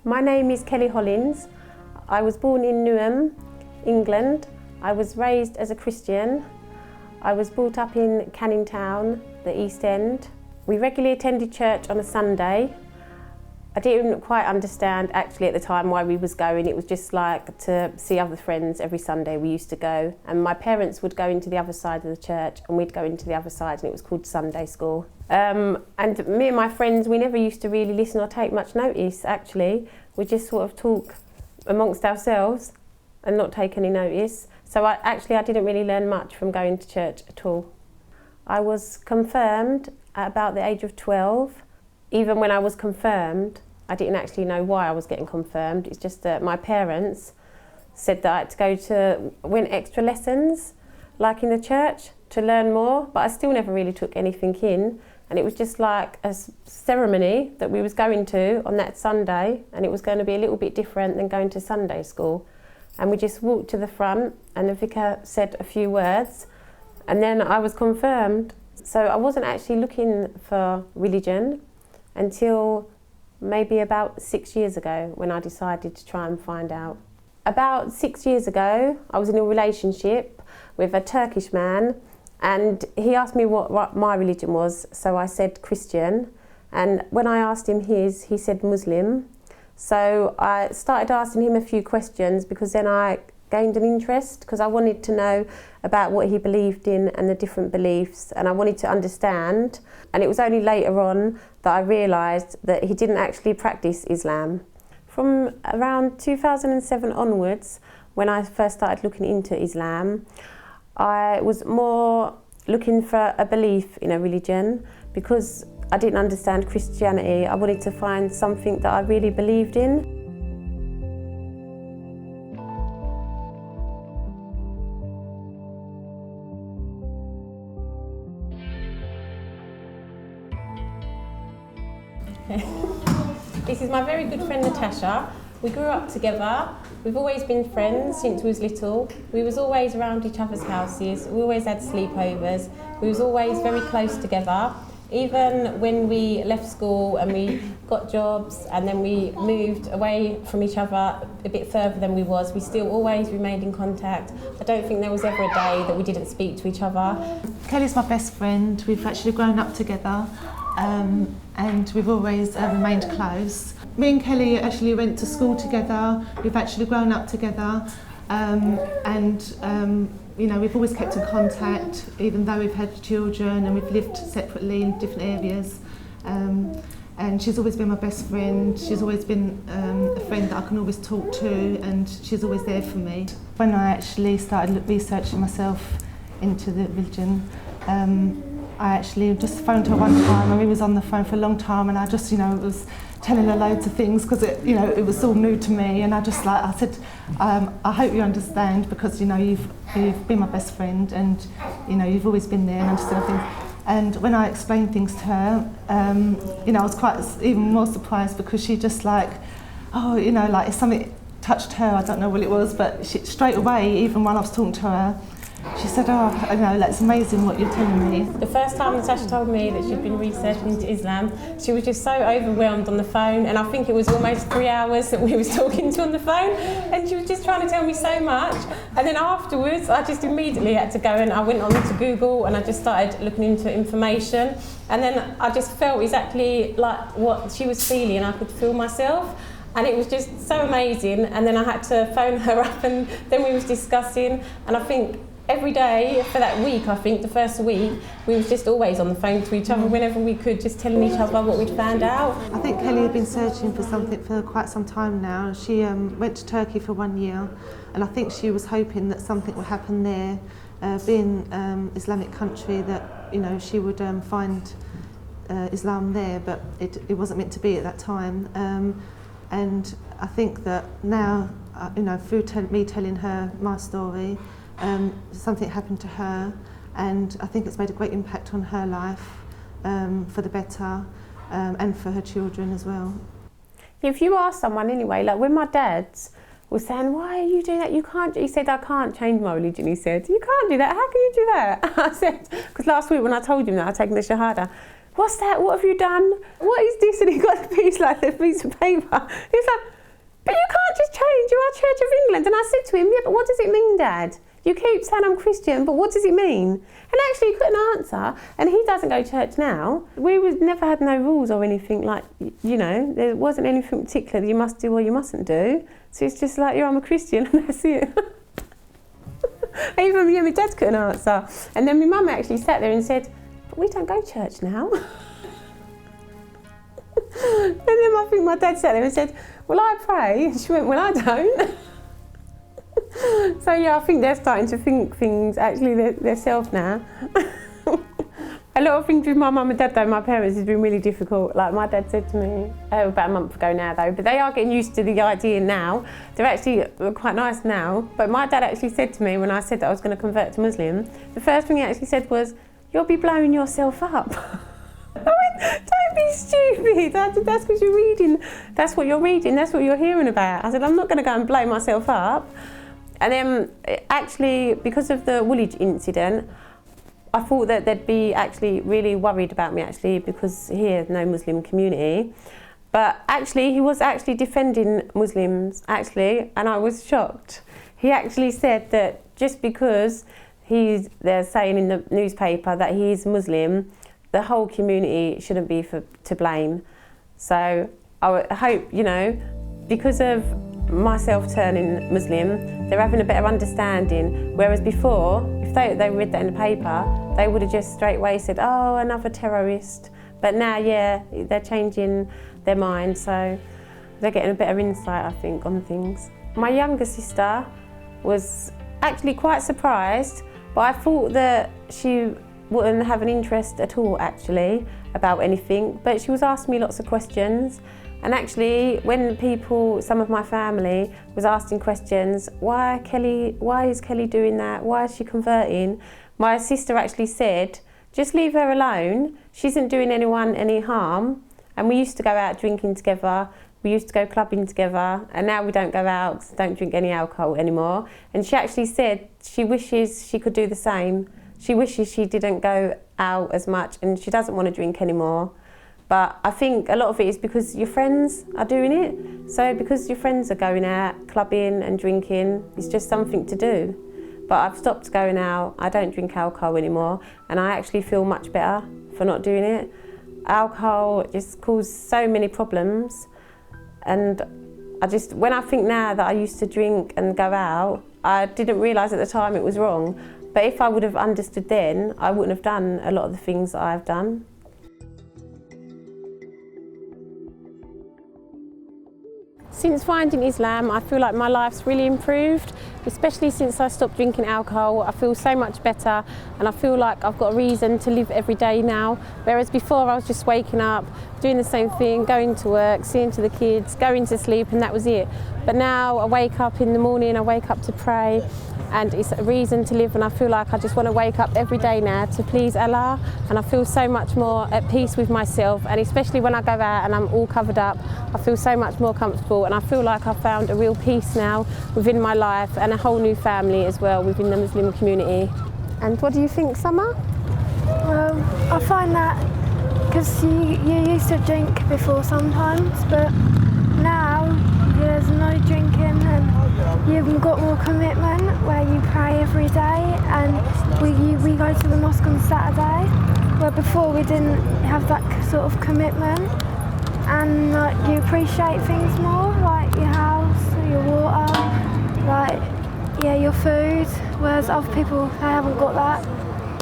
My name is Kelly Hollins. I was born in Newham, England. I was raised as a Christian. I was brought up in Canning Town, the East End. We regularly attended church on a Sunday. I didn't quite understand actually at the time why we was going. It was just like to see other friends every Sunday we used to go. And my parents would go into the other side of the church and we'd go into the other side, and it was called Sunday school. And me and my friends, we never used to really listen or take much notice actually. We just sort of talk amongst ourselves and not take any notice. So I didn't really learn much from going to church at all. I was confirmed at about the age of 12. Even when I was confirmed, I didn't actually know why I was getting confirmed. It's just that my parents said that I had to go to win extra lessons, like in the church, to learn more, but I still never really took anything in. And it was just like a ceremony that we was going to on that Sunday, and it was going to be a little bit different than going to Sunday school. And we just walked to the front and the vicar said a few words, and then I was confirmed. So I wasn't actually looking for religion until maybe about 6 years ago, when I decided to try and find out. About 6 years ago, I was in a relationship with a Turkish man, and he asked me what my religion was, so I said Christian. And when I asked him his, he said Muslim. So I started asking him a few questions, because then I gained an interest, because I wanted to know about what he believed in and the different beliefs, and I wanted to understand. And it was only later on that I realised that he didn't actually practice Islam. From around 2007 onwards, when I first started looking into Islam, I was more looking for a belief in a religion, because I didn't understand Christianity. I wanted to find something that I really believed in. This is my very good friend Natasha. We grew up together. We've always been friends since we was little. We was always around each other's houses. We always had sleepovers. We was always very close together. Even when we left school and we got jobs and then we moved away from each other a bit further than we was, we still always remained in contact. I don't think there was ever a day that we didn't speak to each other. Kelly's my best friend. We've actually grown up together. And we've always remained close. Me and Kelly actually went to school together. We've actually grown up together, we've always kept in contact, even though we've had children and we've lived separately in different areas. And she's always been my best friend. She's always been a friend that I can always talk to, and she's always there for me. When I actually started researching myself into the religion, I actually just phoned her one time, and we was on the phone for a long time, and I just, was telling her loads of things, because it was all new to me, and I said, I hope you understand, because you've been my best friend, and you've always been there and understood things. And when I explained things to her, I was quite even more surprised, because she just if something touched her, I don't know what it was, but straight away, even while I was talking to her, she said, that's amazing what you're telling me. The first time Natasha told me that she'd been researching into Islam, she was just so overwhelmed on the phone, and I think it was almost 3 hours that we was talking to on the phone, and she was just trying to tell me so much. And then afterwards, I just immediately had to go, and I went on to Google and I just started looking into information, and then I just felt exactly like what she was feeling. I could feel myself. And it was just so amazing. And then I had to phone her up, and then we was discussing, and I think every day for that week, the first week, we was just always on the phone to each other whenever we could, just telling each other what we'd found out. I think Kelly had been searching for something for quite some time now. She went to Turkey for 1 year, and I think she was hoping that something would happen there, being Islamic country, that she would find Islam there, but it wasn't meant to be at that time. And I think that now, through me telling her my story, something happened to her, and I think it's made a great impact on her life, for the better, and for her children as well. If you ask someone anyway, like when my dad was saying, why are you doing that? You can't, he said, I can't change my religion. He said, you can't do that, how can you do that? I said, because last week when I told him that I'd taken the Shahada, what's that? What have you done? What is this? And he got the piece of paper. He's like, but you can't just change, you are Church of England. And I said to him, yeah, but what does it mean, Dad? You keep saying I'm Christian, but what does it mean? And actually he couldn't answer, and he doesn't go to church now. We never had no rules or anything, like, you know, there wasn't anything particular that you must do or you mustn't do. So it's just like, yeah, I'm a Christian, and that's it. Even my dad couldn't answer. And then my mum actually sat there and said, but we don't go to church now. And then I think my dad sat there and said, well, I pray. And she went, well, I don't. So yeah, I think they're starting to think things actually themselves now. A lot of things with my mum and dad though, my parents, has been really difficult. Like my dad said to me, about a month ago now though, but they are getting used to the idea now. They're actually quite nice now. But my dad actually said to me when I said that I was going to convert to Muslim, the first thing he actually said was, you'll be blowing yourself up. I went, don't be stupid, that's because you're reading, that's what you're reading, that's what you're hearing about. I said, I'm not going to go and blow myself up. And then actually, because of the Woolwich incident, I thought that they'd be actually really worried about me actually, because here, no Muslim community. But actually, he was actually defending Muslims actually, and I was shocked. He actually said that just because they're saying in the newspaper that he's Muslim, the whole community shouldn't be to blame. So I hope, you know, because of myself turning Muslim, they're having a better understanding. Whereas before, if they read that in the paper, they would have just straight away said, oh, another terrorist. But now, yeah, they're changing their mind, so they're getting a better insight, I think, on things. My younger sister was actually quite surprised, but I thought that she wouldn't have an interest at all, actually, about anything. But she was asking me lots of questions. And actually, when some of my family was asking questions, why is Kelly doing that? Why is she converting? My sister actually said, just leave her alone. She isn't doing anyone any harm. And we used to go out drinking together. We used to go clubbing together. And now we don't go out, don't drink any alcohol anymore. And she actually said she wishes she could do the same. She wishes she didn't go out as much, and she doesn't want to drink anymore. But I think a lot of it is because your friends are doing it. So because your friends are going out, clubbing and drinking, it's just something to do. But I've stopped going out, I don't drink alcohol anymore, and I actually feel much better for not doing it. Alcohol just causes so many problems, and when I think now that I used to drink and go out, I didn't realise at the time it was wrong. But if I would have understood then, I wouldn't have done a lot of the things that I've done. Since finding Islam, I feel like my life's really improved, especially since I stopped drinking alcohol. I feel so much better, and I feel like I've got a reason to live every day now. Whereas before I was just waking up, doing the same thing, going to work, seeing to the kids, going to sleep, and that was it. But now I wake up in the morning, I wake up to pray, and it's a reason to live, and I feel like I just want to wake up every day now to please Allah, and I feel so much more at peace with myself, and especially when I go out and I'm all covered up, I feel so much more comfortable, and I feel like I've found a real peace now within my life and a whole new family as well within the Muslim community. And what do you think, Summer? Well, I find that because you used to drink before sometimes, but now there's no drinking, and you've got more commitment where you pray every day, and we go to the mosque on Saturday, where before we didn't have that sort of commitment, and you appreciate things more, like your house, your water, your food, whereas other people, they haven't got that.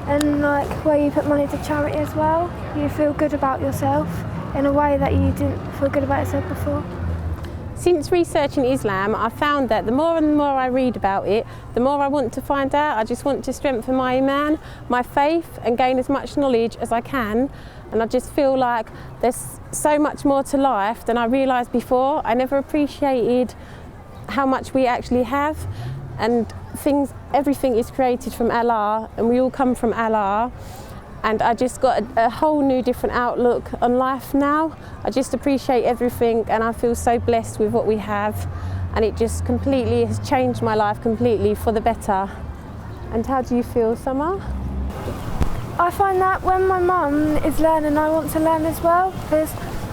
And where you put money to charity as well, you feel good about yourself in a way that you didn't feel good about yourself before. Since researching Islam, I found that the more and more I read about it, the more I want to find out. I just want to strengthen my iman, my faith, and gain as much knowledge as I can. And I just feel like there's so much more to life than I realised before. I never appreciated how much we actually have, and everything is created from Allah, and we all come from Allah. And I just got a whole new different outlook on life now. I just appreciate everything, and I feel so blessed with what we have. And it just completely has changed my life completely for the better. And how do you feel, Summer? I find that when my mum is learning, I want to learn as well, because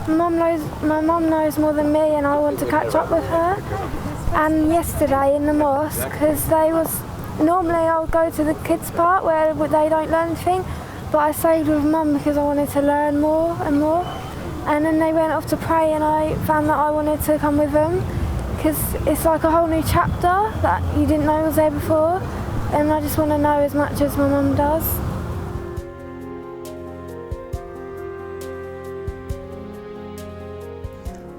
my mum knows more than me, and I want to catch up with her. And yesterday in the mosque, because normally I would go to the kids part where they don't learn anything, but I stayed with mum because I wanted to learn more and more. And then they went off to pray, and I found that I wanted to come with them because it's like a whole new chapter that you didn't know was there before, and I just want to know as much as my mum does.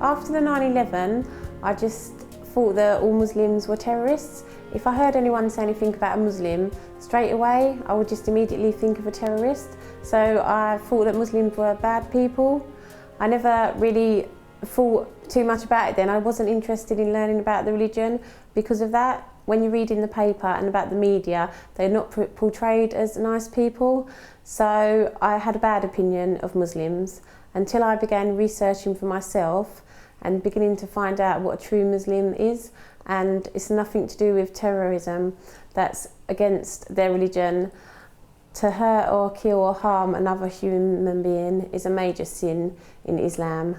After the 9/11, I just thought that all Muslims were terrorists. If I heard anyone say anything about a Muslim, straight away I would just immediately think of a terrorist. So I thought that Muslims were bad people. I never really thought too much about it then. I wasn't interested in learning about the religion because of that. When you read in the paper and about the media, they're not portrayed as nice people. So I had a bad opinion of Muslims until I began researching for myself and beginning to find out what a true Muslim is. And it's nothing to do with terrorism that's against their religion. To hurt or kill or harm another human being is a major sin in Islam.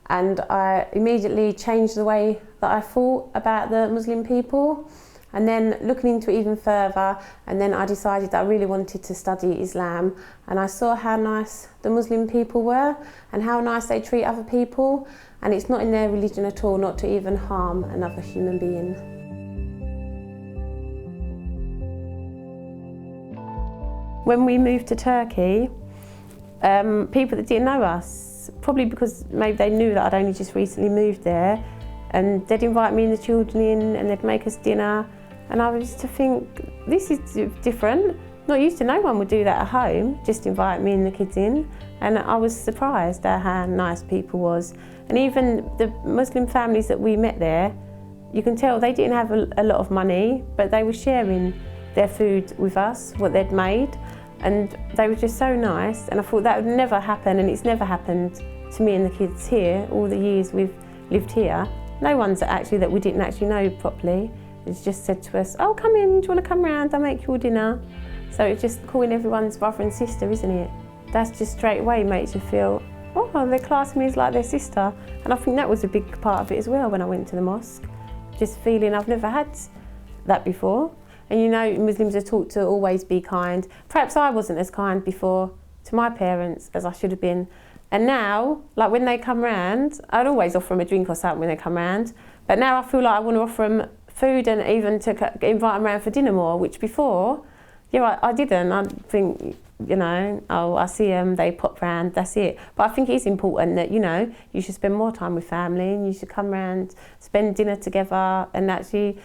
And I immediately changed the way that I thought about the Muslim people. And then looking into it even further, and then I decided that I really wanted to study Islam. And I saw how nice the Muslim people were and how nice they treat other people. And it's not in their religion at all not to even harm another human being. When we moved to Turkey, people that didn't know us, probably because maybe they knew that I'd only just recently moved there, and they'd invite me and the children in and they'd make us dinner. And I was to think, this is different. Not used to, no one would do that at home, just invite me and the kids in. And I was surprised at how nice people was. And even the Muslim families that we met there, you can tell they didn't have a lot of money, but they were sharing their food with us, what they'd made. And they were just so nice. And I thought that would never happen, and it's never happened to me and the kids here, all the years we've lived here. No one's actually that we didn't actually know properly. It's just said to us, oh, come in, do you want to come round? I'll make you all dinner. So it's just calling everyone's brother and sister, isn't it? That's just straight away makes you feel, oh, they're classing me as like their sister. And I think that was a big part of it as well when I went to the mosque. Just feeling I've never had that before. And you know, Muslims are taught to always be kind. Perhaps I wasn't as kind before to my parents as I should have been. And now, like when they come round, I'd always offer them a drink or something when they come round. But now I feel like I want to offer them food and even to invite them round for dinner more, which before, yeah, I didn't. I'd think, you know, oh, I see them, they pop round, that's it. But I think it is important that, you know, you should spend more time with family and you should come round, spend dinner together and actually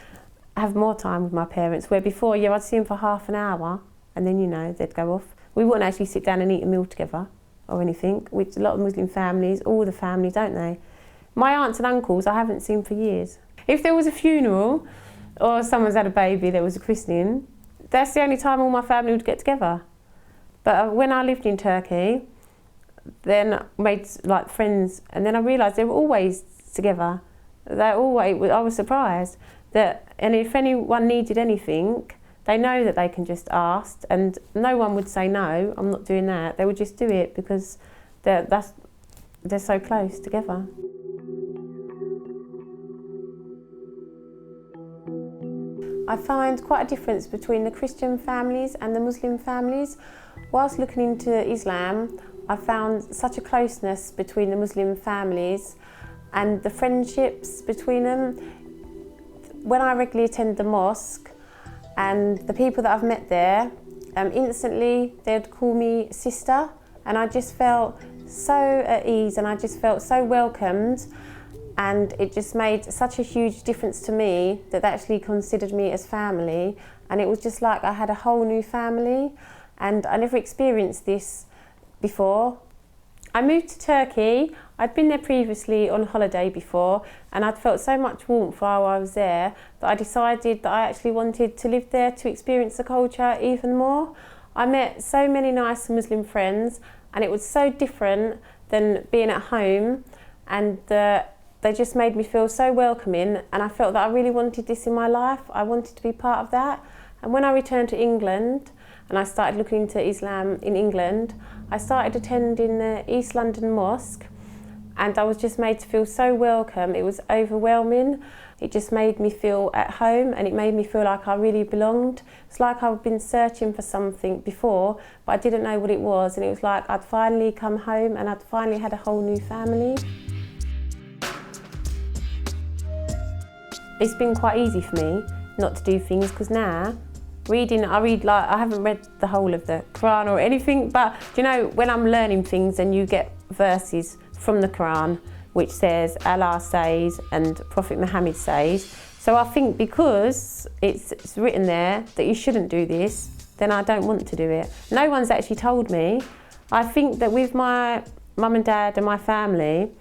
have more time with my parents, where before, yeah, I'd see them for half an hour and then, you know, they'd go off. We wouldn't actually sit down and eat a meal together or anything, which a lot of Muslim families, all the families, don't they? My aunts and uncles I haven't seen for years. If there was a funeral or someone's had a baby, there was a christening, that's the only time all my family would get together. But when I lived in Turkey, then I made like friends, and then I realised they were always together. I was surprised that, and if anyone needed anything, they know that they can just ask, and no one would say no, I'm not doing that. They would just do it because they're so close together. I find quite a difference between the Christian families and the Muslim families. Whilst looking into Islam, I found such a closeness between the Muslim families and the friendships between them. When I regularly attend the mosque, and the people that I've met there, instantly they'd call me sister, and I just felt so at ease and I just felt so welcomed. And it just made such a huge difference to me that they actually considered me as family. And it was just like I had a whole new family, and I never experienced this before. I moved to Turkey. I'd been there previously on holiday before, and I'd felt so much warmth while I was there that I decided that I actually wanted to live there to experience the culture even more. I met so many nice Muslim friends, and it was so different than being at home, and they just made me feel so welcoming, and I felt that I really wanted this in my life. I wanted to be part of that. And when I returned to England and I started looking into Islam in England, I started attending the East London Mosque, and I was just made to feel so welcome. It was overwhelming. It just made me feel at home, and it made me feel like I really belonged. It's like I've been searching for something before, but I didn't know what it was, and it was like I'd finally come home and I'd finally had a whole new family. It's been quite easy for me not to do things, because now I haven't read the whole of the Quran or anything, but do you know, when I'm learning things and you get verses from the Quran which says Allah says and Prophet Muhammad says, so I think because it's written there that you shouldn't do this, then I don't want to do it. No one's actually told me. I think that with my mum and dad and my family,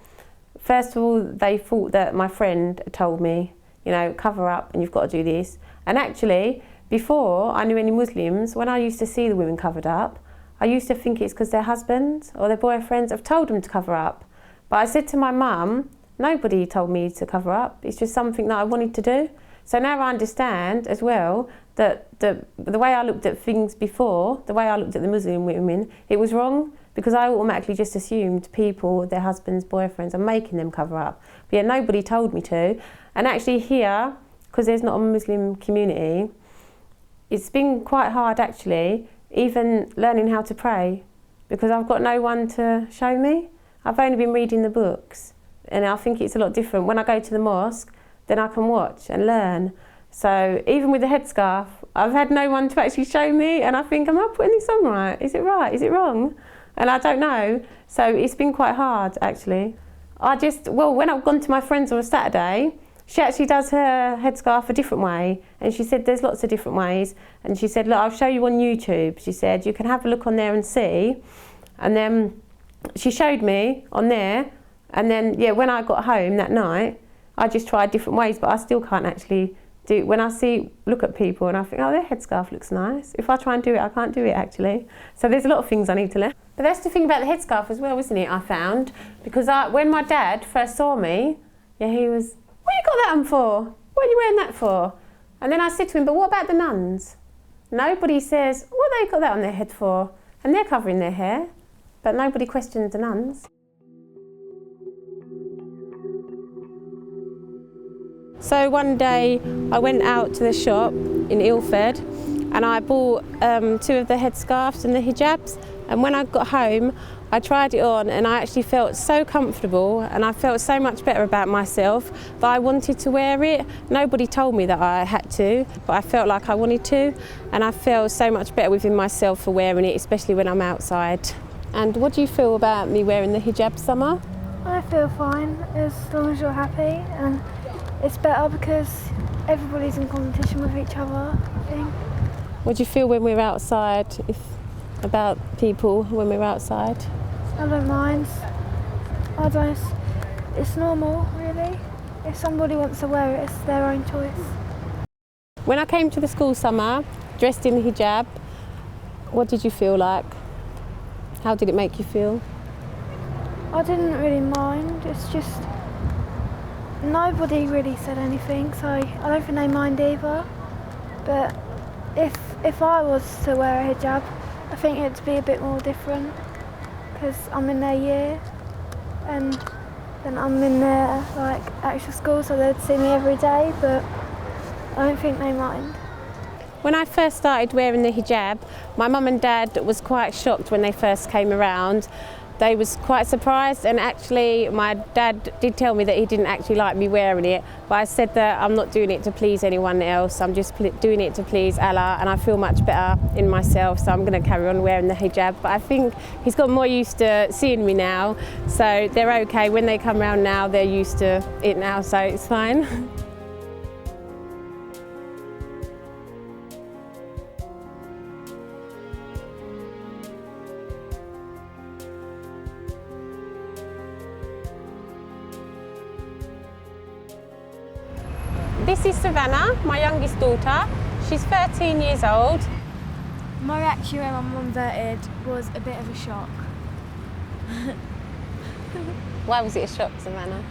first of all, they thought that my friend told me, you know, cover up and you've got to do this. And actually, before I knew any Muslims, when I used to see the women covered up, I used to think it's because their husbands or their boyfriends have told them to cover up. But I said to my mum, nobody told me to cover up. It's just something that I wanted to do. So now I understand as well that the way I looked at things before, the way I looked at the Muslim women, it was wrong, because I automatically just assumed people, their husbands, boyfriends, are making them cover up. But yeah, nobody told me to. And actually here, because there's not a Muslim community, it's been quite hard actually, even learning how to pray, because I've got no one to show me. I've only been reading the books, and I think it's a lot different. When I go to the mosque, then I can watch and learn. So even with the headscarf, I've had no one to actually show me, and I think, am I putting this on right? Is it right? Is it wrong? And I don't know. So it's been quite hard actually. When I've gone to my friend's on a Saturday, she actually does her headscarf a different way, and she said there's lots of different ways, and she said, look, I'll show you on YouTube. She said you can have a look on there and see. And then she showed me on there, and then yeah, when I got home that night, I just tried different ways, but I still can't actually do. When I look at people and I think, oh, their headscarf looks nice. If I try and do it, I can't do it actually. So there's a lot of things I need to learn. But that's the thing about the headscarf as well, isn't it? I found, because when my dad first saw me, yeah, he was, what you got that on for? What are you wearing that for? And then I said to him, but what about the nuns? Nobody says, what they got that on their head for? And they're covering their hair, but nobody questions the nuns. So one day I went out to the shop in Ilford and I bought 2 of the headscarves and the hijabs, and when I got home I tried it on and I actually felt so comfortable and I felt so much better about myself that I wanted to wear it. Nobody told me that I had to, but I felt like I wanted to, and I felt so much better within myself for wearing it, especially when I'm outside. And what do you feel about me wearing the hijab, Summer? I feel fine as long as you're happy, and it's better because everybody's in competition with each other, I think. What do you feel when we're outside, about people when we're outside? I don't mind. It's normal, really. If somebody wants to wear it, it's their own choice. When I came to the school, Summer, dressed in hijab, what did you feel like? How did it make you feel? I didn't really mind. It's just nobody really said anything, so I don't think they mind either. But if I was to wear a hijab, I think it'd be a bit more different, because I'm in their year and then I'm in their actual school, so they'd see me every day, but I don't think they mind. When I first started wearing the hijab, my mum and dad was quite shocked when they first came around. They was quite surprised, and actually my dad did tell me that he didn't actually like me wearing it, but I said that I'm not doing it to please anyone else, I'm just doing it to please Allah, and I feel much better in myself, so I'm going to carry on wearing the hijab. But I think he's got more used to seeing me now, so they're okay. When they come around now, they're used to it now, so it's fine. This is Savannah, my youngest daughter. She's 13 years old. My reaction when my mum voted was a bit of a shock. Why was it a shock, Savannah?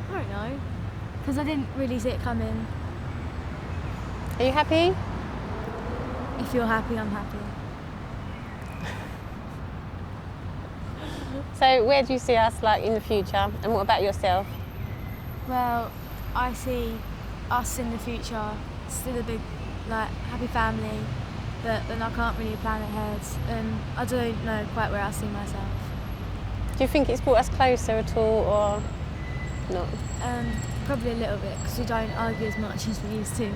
I don't know, because I didn't really see it coming. Are you happy? If you're happy, I'm happy. So where do you see us like in the future, and what about yourself? Well, I see us in the future still a big, like, happy family, but then I can't really plan ahead, and I don't know quite where I see myself. Do you think it's brought us closer at all, or not? Probably a little bit, because we don't argue as much as we used to.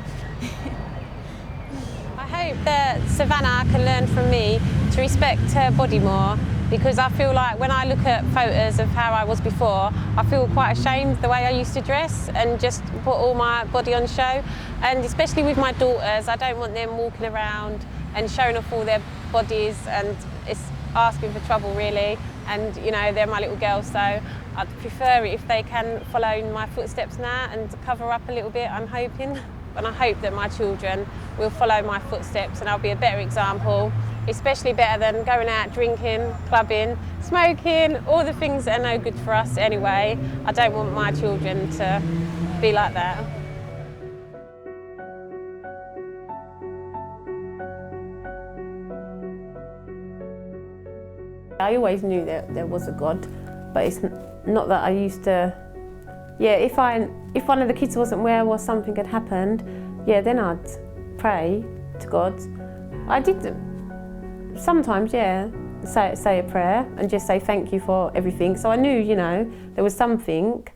I hope that Savannah can learn from me to respect her body more, because I feel like when I look at photos of how I was before, I feel quite ashamed the way I used to dress and just put all my body on show. And especially with my daughters, I don't want them walking around and showing off all their bodies, and it's asking for trouble really. And you know, they're my little girls, so I'd prefer it if they can follow in my footsteps now and cover up a little bit, I'm hoping. And I hope that my children will follow my footsteps and I'll be a better example, especially better than going out drinking, clubbing, smoking, all the things that are no good for us anyway. I don't want my children to be like that. I always knew that there was a God, but it's not that I used to. Yeah, if one of the kids wasn't well or something had happened, yeah, then I'd pray to God. I did sometimes, yeah, say a prayer and just say thank you for everything. So I knew, you know, there was something,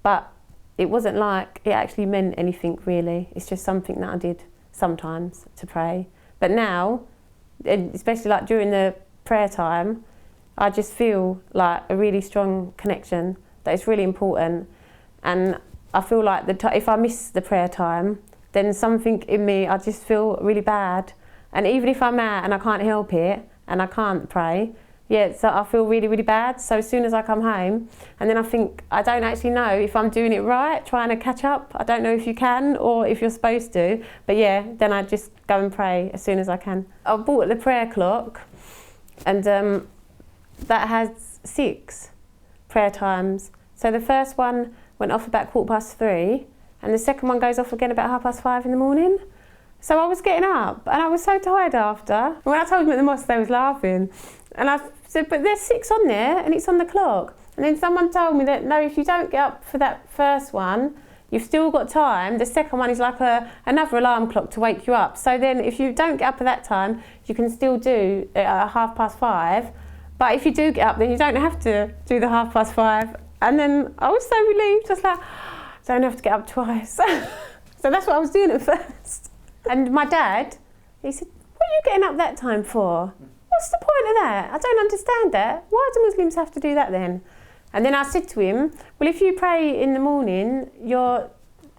but it wasn't like it actually meant anything really. It's just something that I did sometimes to pray. But now, especially like during the prayer time, I just feel like a really strong connection that it's really important. And I feel like if I miss the prayer time, then something in me, I just feel really bad. And even if I'm out and I can't help it and I can't pray, yeah, so I feel really, really bad. So as soon as I come home, and then I think, I don't actually know if I'm doing it right, trying to catch up. I don't know if you can or if you're supposed to, but yeah, then I just go and pray as soon as I can. I bought the prayer clock, and that has 6 prayer times. So the first one went off about 3:15, and the second one goes off again about 5:30 in the morning. So I was getting up, and I was so tired after. And when I told them at the mosque, they was laughing. And I said, but there's 6 on there, and it's on the clock. And then someone told me that, no, if you don't get up for that first one, you've still got time. The second one is like another alarm clock to wake you up. So then if you don't get up at that time, you can still do it at 5:30. But if you do get up, then you don't have to do the 5:30. And then I was so relieved, just like, I don't have to get up twice. So that's what I was doing at first. And my dad, he said, what are you getting up that time for? What's the point of that? I don't understand that. Why do Muslims have to do that then? And then I said to him, well, if you pray in the morning, you're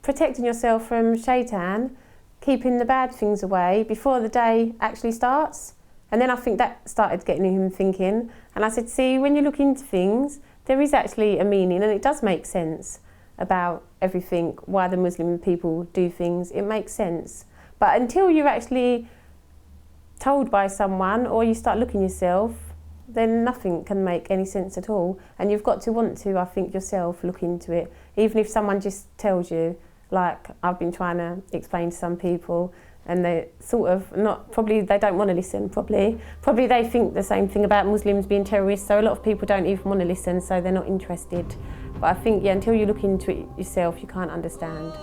protecting yourself from shaitan, keeping the bad things away before the day actually starts. And then I think that started getting him thinking. And I said, see, when you look into things, there is actually a meaning, and it does make sense about everything, why the Muslim people do things. It makes sense. But until you're actually told by someone or you start looking yourself, then nothing can make any sense at all. And you've got to want to, I think, yourself look into it. Even if someone just tells you, like I've been trying to explain to some people, and they sort of probably they don't want to listen, probably they think the same thing about Muslims being terrorists, so a lot of people don't even want to listen, so they're not interested. But I think, yeah, until you look into it yourself, you can't understand.